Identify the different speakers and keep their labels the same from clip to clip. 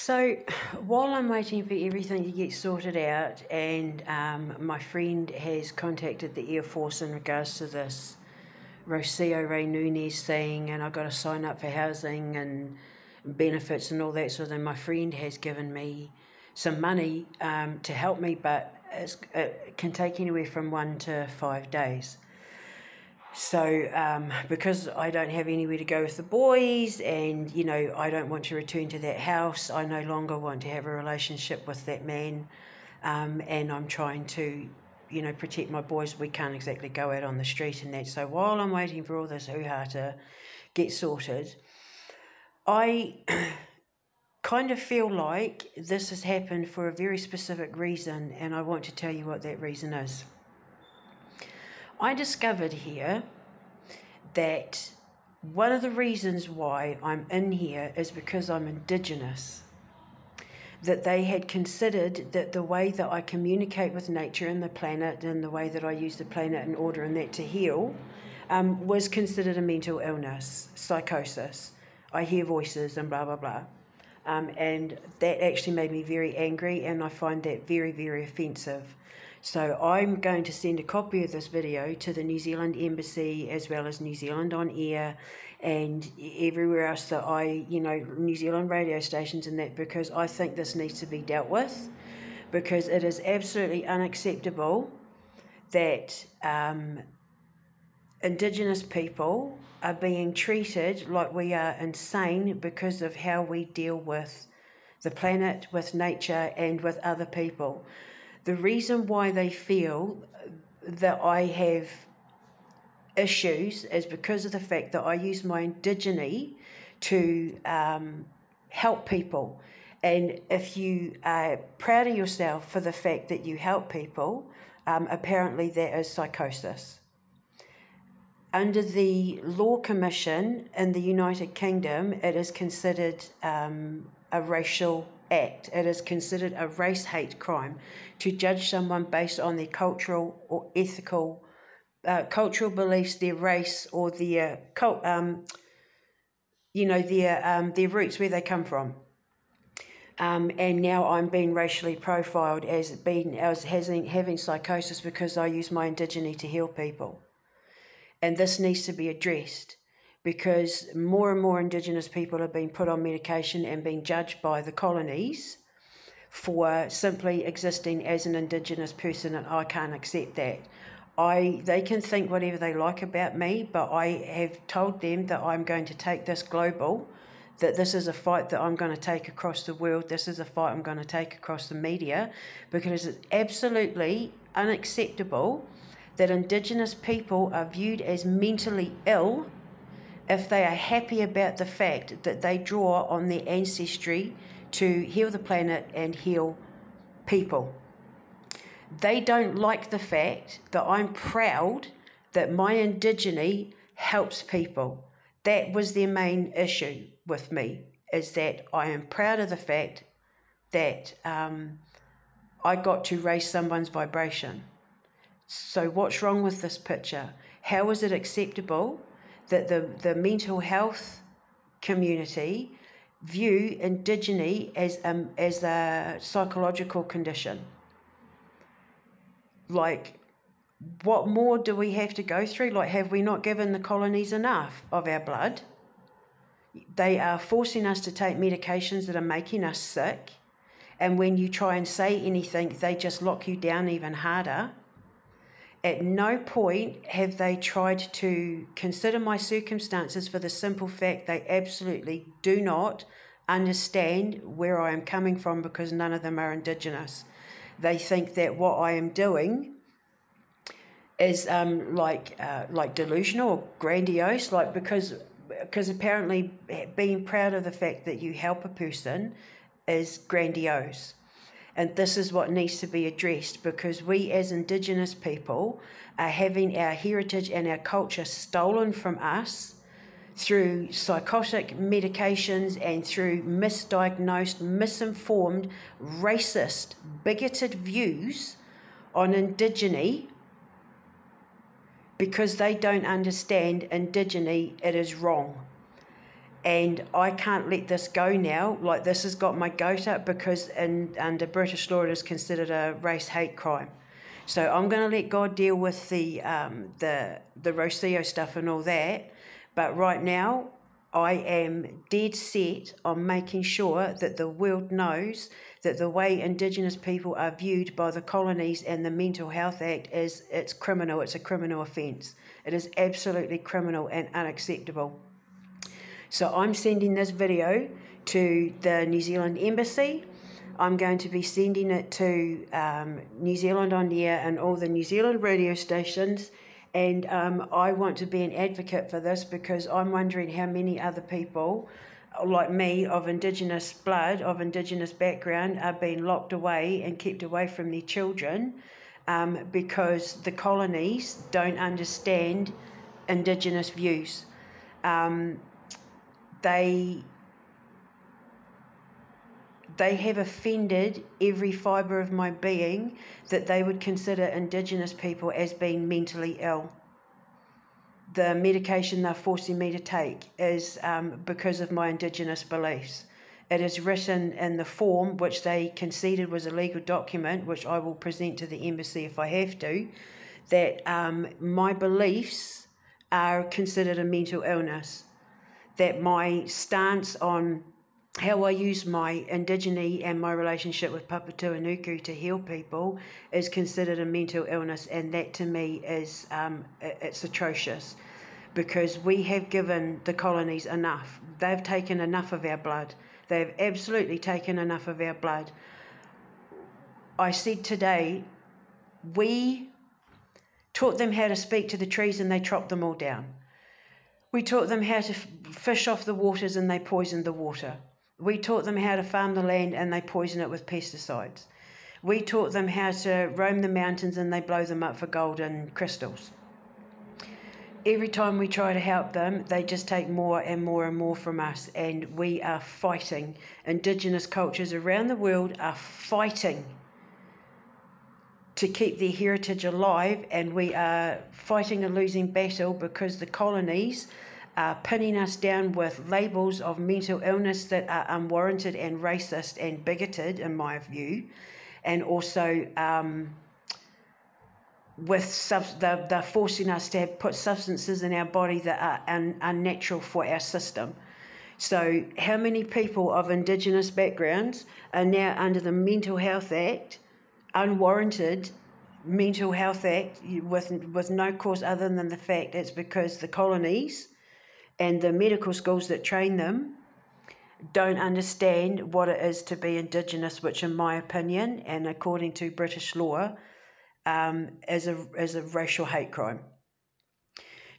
Speaker 1: So while I'm waiting for everything to get sorted out, and my friend has contacted the Air Force in regards to this Rocio Ray Nunez thing, and I've got to sign up for housing and benefits and all that sort of thing. My friend has given me some money to help me, but it can take anywhere from 1 to 5 days. So because I don't have anywhere to go with the boys, and I don't want to return to that house, I no longer want to have a relationship with that man, and I'm trying to protect my boys. We can't exactly go out on the street and that. So while I'm waiting for all this hoo-ha to get sorted, I kind of feel like this has happened for a very specific reason, and I want to tell you what that reason is. I discovered here that one of the reasons why I'm in here is because I'm Indigenous. That they had considered that the way that I communicate with nature and the planet, and the way that I use the planet in order and that to heal, was considered a mental illness, psychosis. I hear voices and blah, blah, blah. And that actually made me very angry, and I find that very, very offensive. So I'm going to send a copy of this video to the New Zealand Embassy, as well as New Zealand On Air and everywhere else that New Zealand radio stations and that, because I think this needs to be dealt with, because it is absolutely unacceptable that Indigenous people are being treated like we are insane because of how we deal with the planet, with nature, and with other people. The reason why they feel that I have issues is because of the fact that I use my indigeny to help people. And if you are proud of yourself for the fact that you help people, apparently that is psychosis. Under the Law Commission in the United Kingdom, it is considered a racial act. It is considered a race hate crime to judge someone based on their cultural or ethical cultural beliefs, their race, or their their roots, where they come from. And now I'm being racially profiled as having psychosis because I use my indigeny to heal people. And this needs to be addressed, because more and more Indigenous people are being put on medication and being judged by the colonies for simply existing as an Indigenous person, and I can't accept that. They can think whatever they like about me, but I have told them that I'm going to take this global, that this is a fight that I'm going to take across the world, this is a fight I'm going to take across the media, because it's absolutely unacceptable that Indigenous people are viewed as mentally ill if they are happy about the fact that they draw on their ancestry to heal the planet and heal people. They don't like the fact that I'm proud that my indigeny helps people. That was their main issue with me, is that I am proud of the fact that I got to raise someone's vibration. So what's wrong with this picture? How is it acceptable that the mental health community view indigeny as a psychological condition? Like, what more do we have to go through? Like, have we not given the colonies enough of our blood? They are forcing us to take medications that are making us sick, and when you try and say anything, they just lock you down even harder. At no point have they tried to consider my circumstances, for the simple fact they absolutely do not understand where I am coming from, because none of them are Indigenous. They think that what I am doing is like delusional or grandiose, because apparently being proud of the fact that you help a person is grandiose. And this is what needs to be addressed, because we as Indigenous people are having our heritage and our culture stolen from us through psychotic medications and through misdiagnosed, misinformed, racist, bigoted views on indigeny, because they don't understand indigeny. It is wrong. And I can't let this go now. Like, this has got my goat up because under British law it is considered a race hate crime. So I'm going to let God deal with the Rocio stuff and all that. But right now, I am dead set on making sure that the world knows that the way Indigenous people are viewed by the colonies and the Mental Health Act is it's criminal. It's a criminal offence. It is absolutely criminal and unacceptable. So I'm sending this video to the New Zealand Embassy. I'm going to be sending it to New Zealand On the Air and all the New Zealand radio stations. And I want to be an advocate for this because I'm wondering how many other people like me of Indigenous blood, of Indigenous background, are being locked away and kept away from their children because the colonies don't understand Indigenous views. They have offended every fibre of my being that they would consider Indigenous people as being mentally ill. The medication they're forcing me to take is because of my Indigenous beliefs. It is written in the form which they conceded was a legal document, which I will present to the embassy if I have to, that my beliefs are considered a mental illness. That my stance on how I use my indigeny and my relationship with Papatūānuku to heal people is considered a mental illness, and that to me is it's atrocious, because we have given the colonies enough. They've taken enough of our blood. They've absolutely taken enough of our blood. I said today, we taught them how to speak to the trees and they chopped them all down. We taught them how to fish off the waters and they poisoned the water. We taught them how to farm the land and they poison it with pesticides. We taught them how to roam the mountains and they blow them up for gold and crystals. Every time we try to help them, they just take more and more and more from us, and we are fighting. Indigenous cultures around the world are fighting to keep their heritage alive, and we are fighting a losing battle because the colonies are pinning us down with labels of mental illness that are unwarranted and racist and bigoted, in my view, and also they're forcing us to put substances in our body that are unnatural for our system. So how many people of Indigenous backgrounds are now under the Mental Health Act, unwarranted Mental Health Act, with no cause other than the fact it's because the colonies and the medical schools that train them don't understand what it is to be Indigenous, which in my opinion and according to British law is a racial hate crime.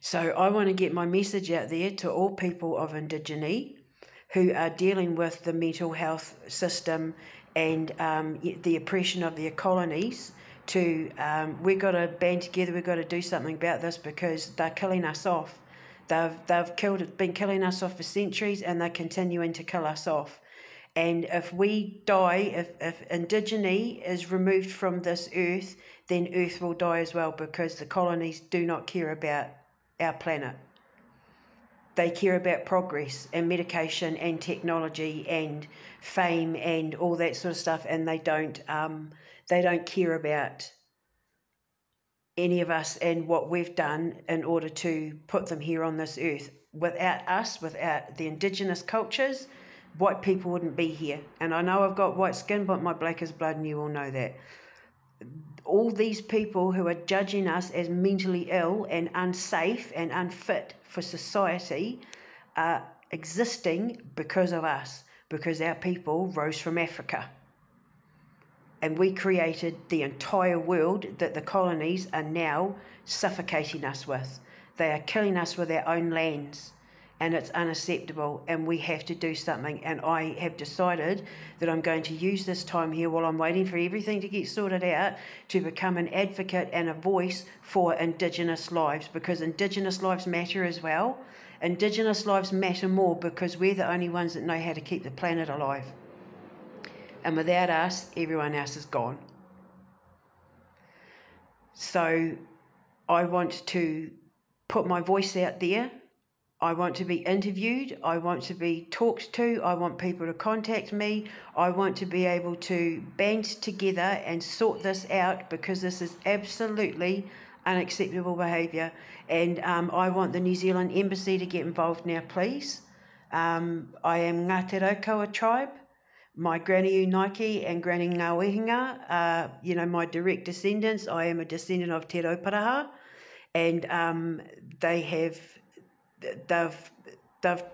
Speaker 1: So I want to get my message out there to all people of Indigeny who are dealing with the mental health system and the oppression of their colonies. We've got to band together. We've got to do something about this because they're killing us off. They've been killing us off for centuries, and they're continuing to kill us off. And if we die, if Indigeny is removed from this earth, then Earth will die as well, because the colonies do not care about our planet. They care about progress and medication and technology and fame and all that sort of stuff, and they don't care about any of us and what we've done in order to put them here on this earth. Without us, without the Indigenous cultures, white people wouldn't be here. And I know I've got white skin, but my black is blood, and you all know that. All these people who are judging us as mentally ill and unsafe and unfit for society are existing because of us, because our people rose from Africa. And we created the entire world that the colonies are now suffocating us with. They are killing us with our own lands, and it's unacceptable, and we have to do something. And I have decided that I'm going to use this time here while I'm waiting for everything to get sorted out to become an advocate and a voice for Indigenous lives, because Indigenous lives matter as well. Indigenous lives matter more because we're the only ones that know how to keep the planet alive. And without us, everyone else is gone. So I want to put my voice out there. I want to be interviewed. I want to be talked to. I want people to contact me. I want to be able to band together and sort this out, because this is absolutely unacceptable behaviour. And I want the New Zealand Embassy to get involved now, please. I am Ngati Raukawa tribe. My Granny Unaiki and Granny Ngāwehinga are, my direct descendants. I am a descendant of Te Rauparaha, and they've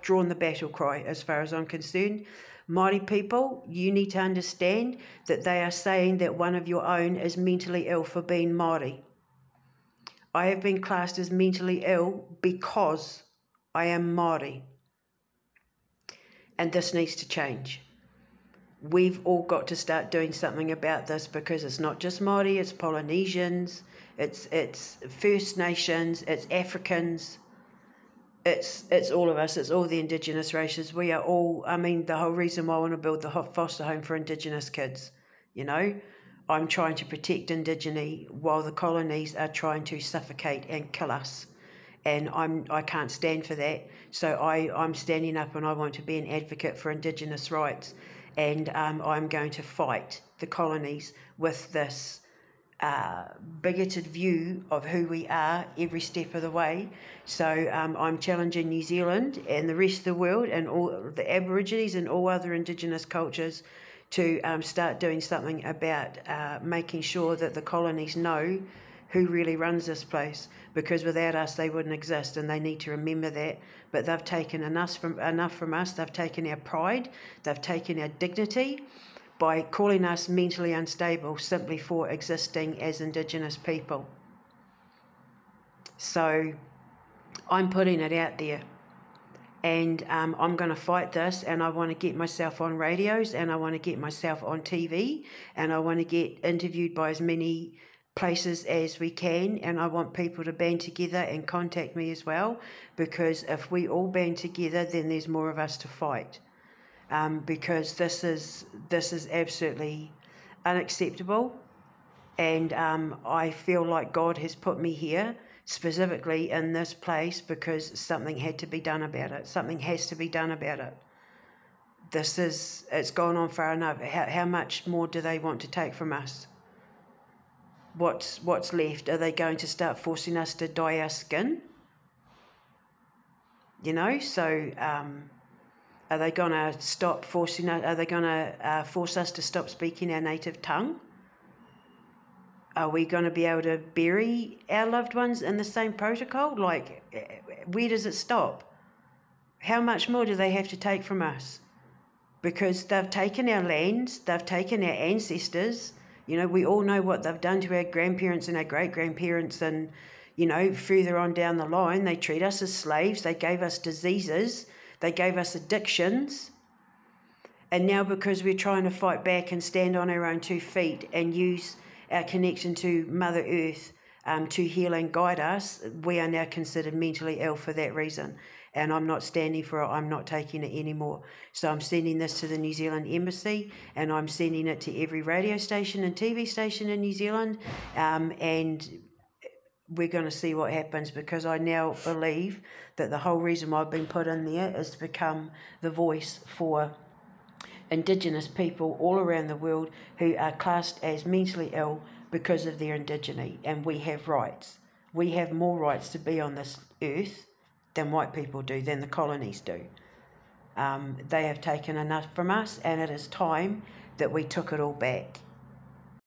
Speaker 1: drawn the battle cry as far as I'm concerned. Māori people, you need to understand that they are saying that one of your own is mentally ill for being Māori. I have been classed as mentally ill because I am Māori. And this needs to change. We've all got to start doing something about this, because it's not just Māori, it's Polynesians, it's First Nations, it's Africans, it's all of us, it's all the indigenous races. We are all, the whole reason why I want to build the foster home for indigenous kids, I'm trying to protect Indigeny while the colonies are trying to suffocate and kill us. And I can't stand for that. So I'm standing up, and I want to be an advocate for Indigenous rights. And I'm going to fight the colonies with this bigoted view of who we are every step of the way. So I'm challenging New Zealand and the rest of the world and all the Aborigines and all other Indigenous cultures to start doing something about making sure that the colonies know who really runs this place, because without us they wouldn't exist, and they need to remember that. But they've taken enough from us. They've taken our pride, they've taken our dignity by calling us mentally unstable simply for existing as Indigenous people. So I'm putting it out there, and I'm going to fight this, and I want to get myself on radios, and I want to get myself on TV, and I want to get interviewed by as many places as we can, and I want people to band together and contact me as well, because if we all band together, then there's more of us to fight, because this is absolutely unacceptable. And I feel like God has put me here specifically in this place because something had to be done about it. Something has to be done about it. It's gone on far enough. How much more do they want to take from us? What's left? Are they going to start forcing us to dye our skin? So are they going to stop forcing us? Are they going to force us to stop speaking our native tongue? Are we going to be able to bury our loved ones in the same protocol? Like, where does it stop? How much more do they have to take from us? Because they've taken our lands, they've taken our ancestors. We all know what they've done to our grandparents and our great-grandparents, and, further on down the line, they treat us as slaves, they gave us diseases, they gave us addictions. And now, because we're trying to fight back and stand on our own 2 feet and use our connection to Mother Earth to heal and guide us, we are now considered mentally ill for that reason. And I'm not standing for it, I'm not taking it anymore. So I'm sending this to the New Zealand Embassy, and I'm sending it to every radio station and TV station in New Zealand, and we're going to see what happens, because I now believe that the whole reason why I've been put in there is to become the voice for Indigenous people all around the world who are classed as mentally ill because of their indigeny, and we have rights. We have more rights to be on this earth than white people do, than the colonies do. They have taken enough from us, and it is time that we took it all back.